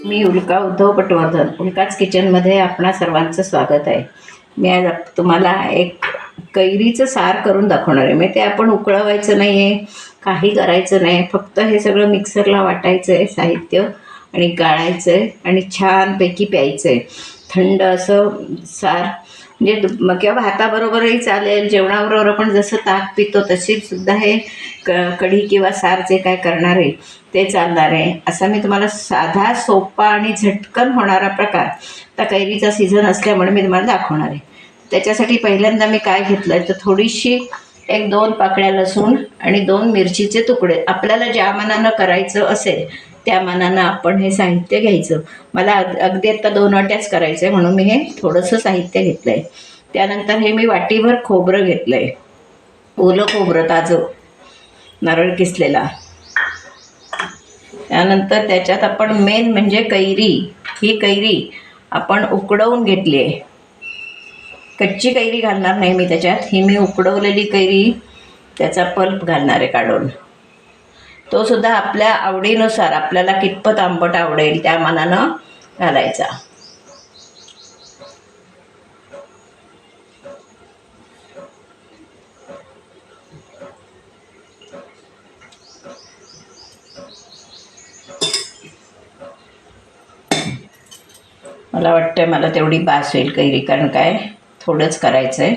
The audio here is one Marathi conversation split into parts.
मी उल्का उद्धव पटवर्धन, उल्काच किचनमध्ये आपणा सर्वांचं स्वागत आहे. मी आज तुम्हाला एक कैरीचं सार करून दाखवणार आहे. म्हणजे ते आपण उकळवायचं नाही आहे, काही करायचं नाही, फक्त हे सगळं मिक्सरला वाटायचं आहे साहित्य आणि गाळायचं आहे आणि छानपैकी प्यायचं आहे. थंड असं सार म्हणजे किंवा भाताबरोबरही चालेल, जेवणाबरोबर आपण जसं ताक पितो तशी सुद्धा हे कढी किंवा सार जे काय करणार आहे ते चालणार आहे. असा मी तुम्हाला साधा, सोपा आणि झटकन होणारा प्रकार, आता कैरीचा सीझन असल्यामुळे मी तुम्हाला दाखवणार आहे. त्याच्यासाठी पहिल्यांदा मी काय घेतलं आहे तर थोडीशी 1-2 पाकळ्या लसूण आणि 2 मिरचीचे तुकडे. आपल्याला ज्या मानानं करायचं असेल त्या मानानं आपण हे साहित्य घ्यायचं. मला अगदी आत्ता 2 वाट्याच करायचं आहे म्हणून मी हे थोडंसं साहित्य घेतलं आहे. त्यानंतर हे मी वाटीभर खोबरं घेतलं आहे, ओलं खोबरं ताजं, नारळ किसलेला. त्यानंतर त्याच्यात आपण मेन म्हणजे कैरी, ही कैरी आपण उकडवून घेतली आहे. कच्ची कैरी घालणार नाही मी त्याच्यात, ही मी उकडवलेली कैरी त्याचा पल्प घालणार आहे काढून. तो सुद्धा आपल्या आवडीनुसार, आपल्याला कितपत आंबट आवडेल त्या मानानं घालायचा. मला वाटतं मला तेवढी बास होईल कैरी, कारण काय थोडंच करायचं आहे.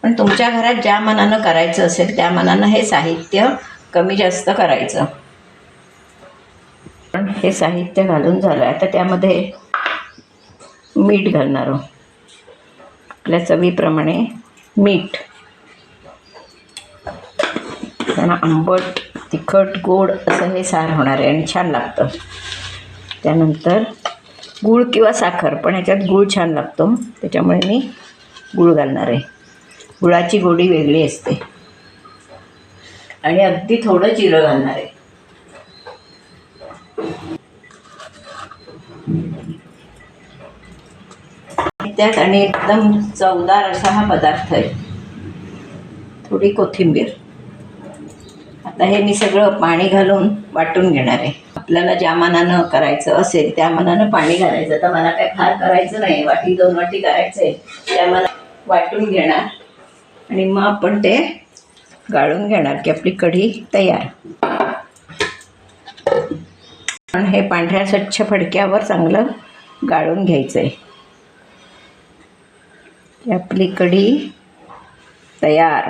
पण तुमच्या घरात ज्या मानानं करायचं असेल त्या मानानं हे साहित्य कमी जास्त करायचं. पण हे साहित्य घालून झालं. आता त्यामध्ये मीठ घालणार आहोत, आपल्या चवीप्रमाणे मीठ. कारण आंबट, तिखट, गोड असं हे सार होणार आहे आणि छान लागतं. त्यानंतर गूळ किंवा साखर, पण ह्याच्यात गूळ छान लागतो त्याच्यामुळे मी गूळ घालणार आहे. गुळाची गोडी वेगळी असते. आणि अगदी थोडं जिरं घालणार आहे. त्यात आणि एकदम चवदार असा हा पदार्थ आहे, थोडी कोथिंबीर. आता हे मी सगळं पाणी घालून वाटून घेणार आहे. आपल्याला ज्या मानानं करायचं असेल त्या मानानं पाणी घालायचं. तर मला काय फार करायचं नाही, 1-2 वाटी करायचं आहे, त्या मला वाटून घेणार आणि मग आपण ते गाळून घेणार की आपली कढी तयार. पण हे पांढऱ्या स्वच्छ फडक्यावर चांगलं गाळून घ्यायचं आहे. आपली कढी तयार,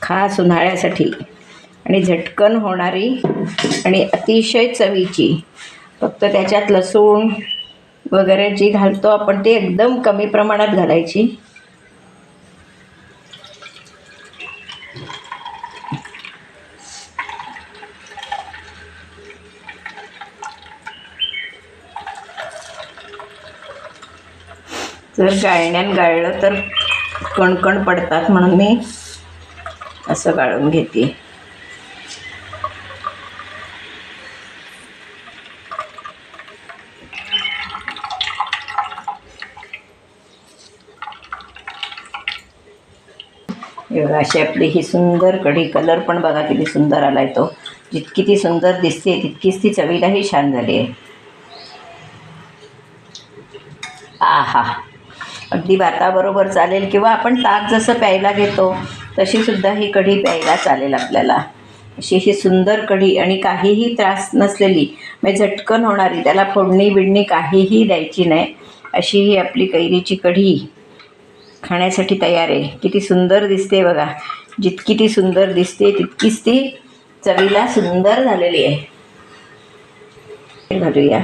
खास उन्हाळ्यासाठी आणि झटकन होणारी आणि अतिशय चवीची. फक्त त्याच्यात लसूण वगैरे जी घालतो आपण ती एकदम कमी प्रमाणात घालायची. जर गाळण्यानं गाळलं तर कणकण पडतात म्हणून मी असं गाळून घेते. एवढा अशी आपली ही सुंदर कढी. कलर पण बघा किती सुंदर आला आहे तो. जितकी ती सुंदर दिसते तितकीच ती चवीलाही छान झाली आहे. आहा, अगदी भाताबरोबर चालेल किंवा आपण ताक जसं प्यायला घेतो तशी सुद्धा ही कढी प्यायला चालेल आपल्याला. अशी ही सुंदर कढी आणि काहीही त्रास नसलेली, म्हणजे झटकन होणारी, त्याला फोडणी बिडणी काहीही द्यायची नाही, अशी ही आपली कैरीची कढी खाण्यासाठी तयार आहे. किती सुंदर दिसते बघा. जितकी ती सुंदर दिसते तितकीच ती चवीला सुंदर झालेली आहे. घालूया.